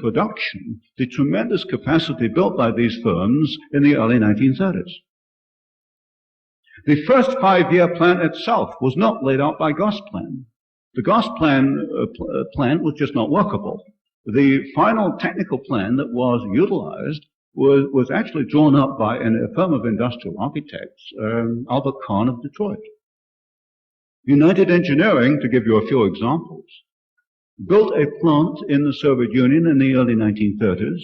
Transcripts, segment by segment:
production the tremendous capacity built by these firms in the early 1930s. The first 5-year plan itself was not laid out by Gosplan. The Gosplan plan was just not workable. The final technical plan that was utilized was actually drawn up by a firm of industrial architects, Albert Kahn of Detroit. United Engineering, to give you a few examples, built a plant in the Soviet Union in the early 1930s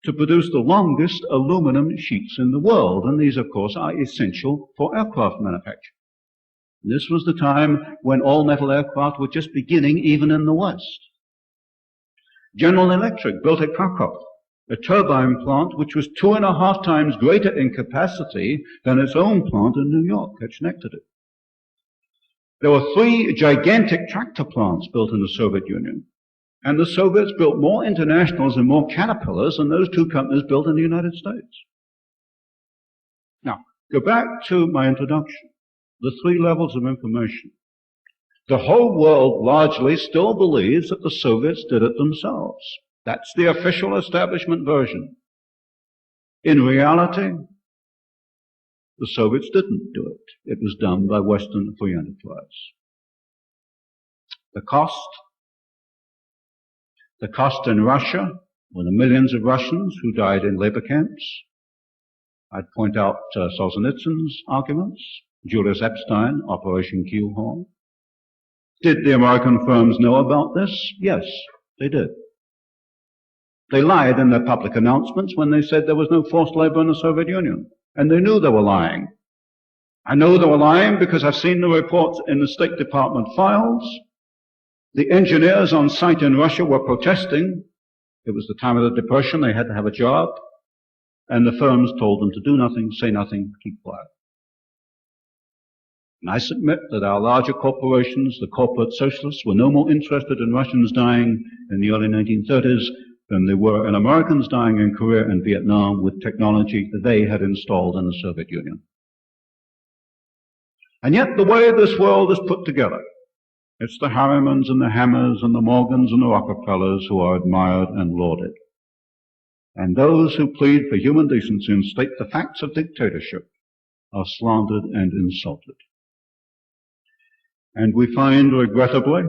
to produce the longest aluminum sheets in the world, and these, of course, are essential for aircraft manufacture. This was the time when all-metal aircraft were just beginning, even in the West. General Electric built at Krakow a turbine plant which was 2.5 times greater in capacity than its own plant in New York at Schenectady. There were 3 gigantic tractor plants built in the Soviet Union, and the Soviets built more Internationals and more Caterpillars than those 2 companies built in the United States. Now, go back to my introduction, the 3 levels of information. The whole world largely still believes that the Soviets did it themselves. That's the official establishment version. In reality, the Soviets didn't do it. It was done by Western free enterprise. The cost in Russia were the millions of Russians who died in labor camps. I'd point out Solzhenitsyn's arguments, Julius Epstein, Operation Keelhaul. Did the American firms know about this? Yes, they did. They lied in their public announcements when they said there was no forced labor in the Soviet Union. And they knew they were lying. I know they were lying because I've seen the reports in the State Department files. The engineers on site in Russia were protesting. It was the time of the Depression. They had to have a job. And the firms told them to do nothing, say nothing, keep quiet. And I submit that our larger corporations, the corporate socialists, were no more interested in Russians dying in the early 1930s than they were in Americans dying in Korea and Vietnam with technology that they had installed in the Soviet Union. And yet the way this world is put together, it's the Harrimans and the Hammers and the Morgans and the Rockefellers who are admired and lauded. And those who plead for human decency and state the facts of dictatorship are slandered and insulted. And we find, regrettably,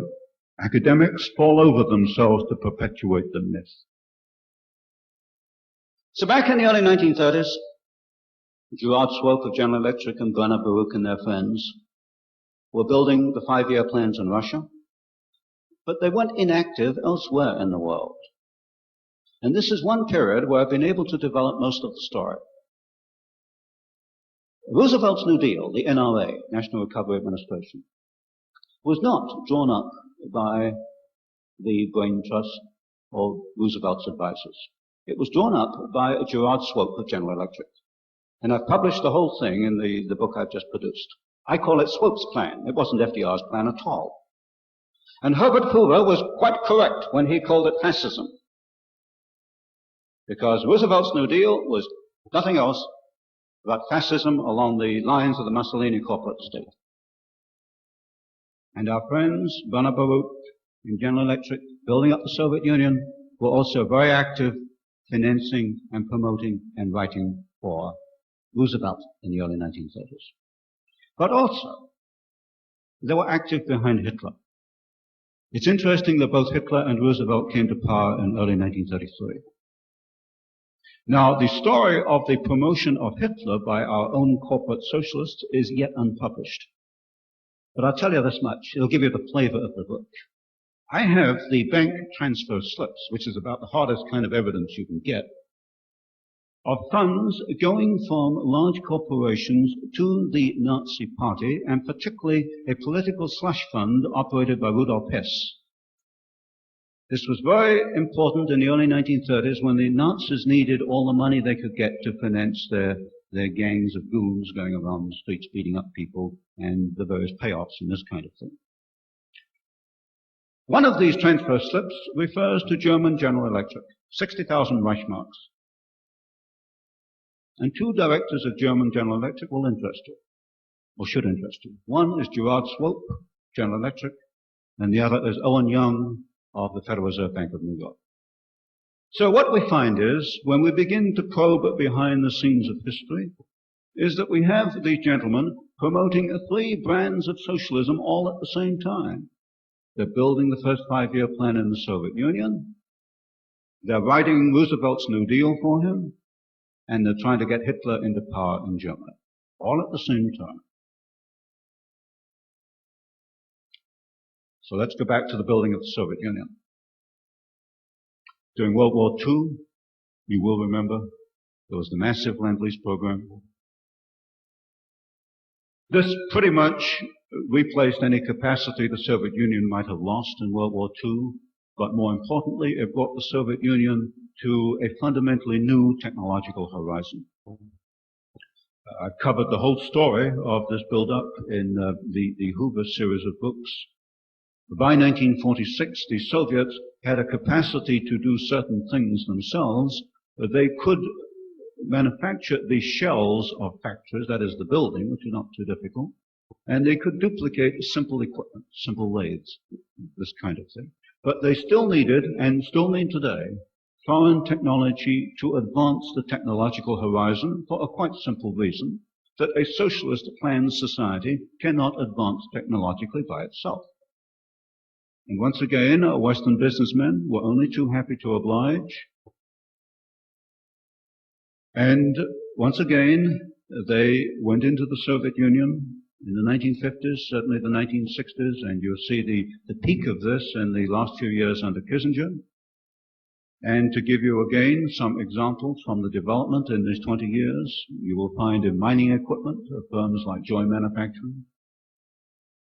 academics fall over themselves to perpetuate the myth. So back in the early 1930s, Gerard Swope of General Electric and Werner Baruch and their friends were building the 5-year plans in Russia, but they went inactive elsewhere in the world. And this is one period where I've been able to develop most of the story. Roosevelt's New Deal, the NRA, National Recovery Administration, was not drawn up by the Brain Trust or Roosevelt's advisors. It was drawn up by Gerard Swope of General Electric. And I've published the whole thing in the book I've just produced. I call it Swope's plan. It wasn't FDR's plan at all. And Herbert Hoover was quite correct when he called it fascism. Because Roosevelt's New Deal was nothing else but fascism along the lines of the Mussolini corporate state. And our friends, Werner Baruch and General Electric, building up the Soviet Union, were also very active financing and promoting and writing for Roosevelt in the early 1930s. But also, they were active behind Hitler. It's interesting that both Hitler and Roosevelt came to power in early 1933. Now, the story of the promotion of Hitler by our own corporate socialists is yet unpublished. But I'll tell you this much. It'll give you the flavor of the book. I have the bank transfer slips, which is about the hardest kind of evidence you can get, of funds going from large corporations to the Nazi Party, and particularly a political slush fund operated by Rudolf Hess. This was very important in the early 1930s when the Nazis needed all the money they could get to finance their gangs of goons going around the streets beating up people and the various payoffs and this kind of thing. One of these transfer slips refers to German General Electric, 60,000 Reichsmarks. And 2 directors of German General Electric will interest you, or should interest you. One is Gerard Swope, General Electric, and the other is Owen Young of the Federal Reserve Bank of New York. So what we find is, when we begin to probe behind the scenes of history, is that we have these gentlemen promoting 3 brands of socialism all at the same time. They're building the first 5-year plan in the Soviet Union, they're writing Roosevelt's New Deal for him, and they're trying to get Hitler into power in Germany, all at the same time. So let's go back to the building of the Soviet Union. During World War II, you will remember, there was the massive Lend-Lease program. This pretty much replaced any capacity the Soviet Union might have lost in World War II, but more importantly, it brought the Soviet Union to a fundamentally new technological horizon. I've covered the whole story of this build-up in the Hoover series of books. By 1946, the Soviets had a capacity to do certain things themselves. They could manufacture the shells of factories, that is the building, which is not too difficult, and they could duplicate simple equipment, simple lathes, this kind of thing. But they still needed, and still need today, foreign technology to advance the technological horizon for a quite simple reason, that a socialist planned society cannot advance technologically by itself. And once again, Western businessmen were only too happy to oblige. And once again, they went into the Soviet Union in the 1950s, certainly the 1960s, and you'll see the peak of this in the last few years under Kissinger. And to give you again some examples from the development in these 20 years, you will find in mining equipment firms like Joy Manufacturing.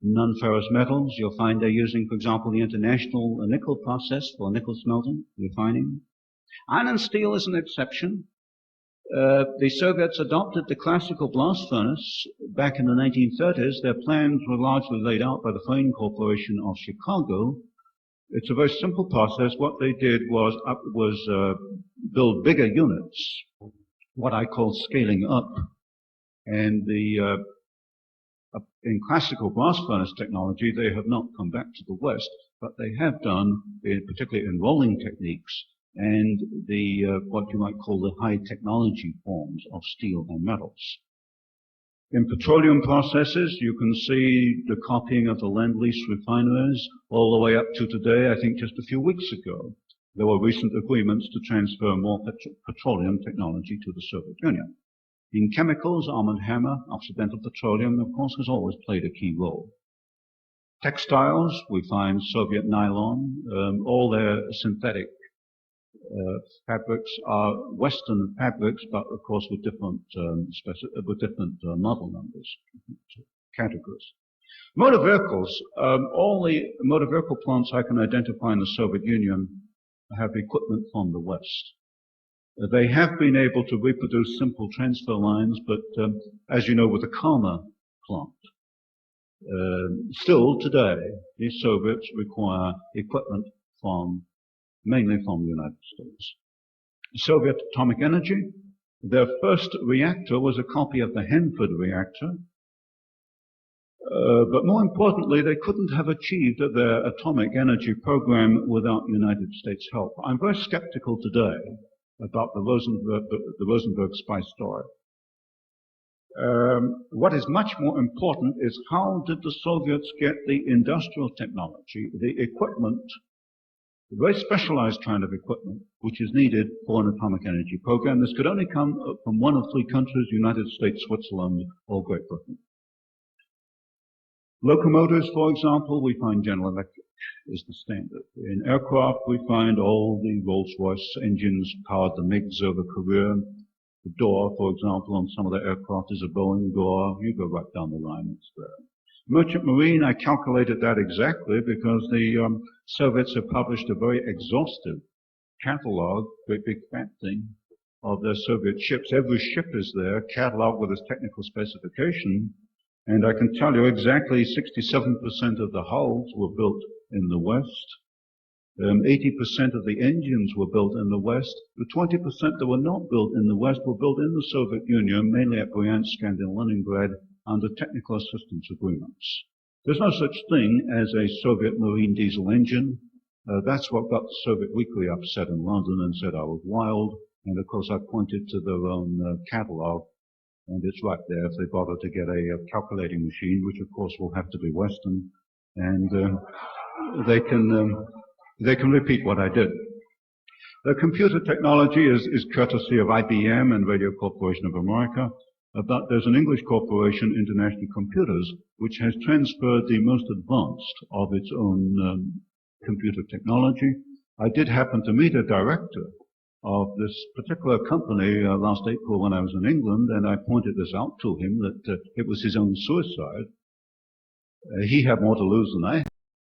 Non-ferrous metals, you'll find they're using, for example, the International Nickel process for nickel smelting, refining. Iron and steel is an exception. The Soviets adopted the classical blast furnace back in the 1930s. Their plans were largely laid out by the Frame Corporation of Chicago. It's a very simple process. What they did was build bigger units, what I call scaling up. And in classical blast furnace technology, they have not come back to the West, but they have done, particularly in rolling techniques, and what you might call the high technology forms of steel and metals. In petroleum processes, you can see the copying of the Lend-Lease refineries all the way up to today. I think just a few weeks ago, there were recent agreements to transfer more petroleum technology to the Soviet Union. In chemicals, Arm & Hammer, Occidental Petroleum, of course, has always played a key role. Textiles, we find Soviet nylon, all their synthetic fabrics are Western fabrics, but of course with different model numbers, categories. Motor vehicles, all the motor vehicle plants I can identify in the Soviet Union have equipment from the West. They have been able to reproduce simple transfer lines, but as you know, with the Karma plant, still today, the Soviets require equipment mainly from the United States. Soviet atomic energy, their first reactor was a copy of the Hanford reactor, but more importantly, they couldn't have achieved their atomic energy program without United States help. I'm very skeptical today about the Rosenberg spy story. What is much more important is how did the Soviets get the industrial technology, the equipment, the very specialized kind of equipment, which is needed for an atomic energy program. This could only come from one of 3 countries, United States, Switzerland, or Great Britain. Locomotives, for example, we find General Electric is the standard. In aircraft, we find all the Rolls-Royce engines powered the MiGs over Korea. The door, for example, on some of the aircraft is a Boeing door. You go right down the line, it's there. Merchant Marine, I calculated that exactly because the Soviets have published a very exhaustive catalog, great big fat thing, of their Soviet ships. Every ship is there, cataloged with its technical specification, and I can tell you exactly 67% of the hulls were built in the West. 80% of the engines were built in the West. The 20% that were not built in the West were built in the Soviet Union, mainly at Bryansk and in Leningrad, under technical assistance agreements. There's no such thing as a Soviet marine diesel engine. That's what got the Soviet Weekly upset in London and said I was wild. And of course I pointed to their own catalogue, and it's right there if they bother to get a calculating machine, which of course will have to be Western, and they can repeat what I did. The computer technology is courtesy of IBM and Radio Corporation of America, but there's an English corporation, International Computers, which has transferred the most advanced of its own computer technology. I did happen to meet a director of this particular company last April when I was in England, and I pointed this out to him that it was his own suicide. He had more to lose than I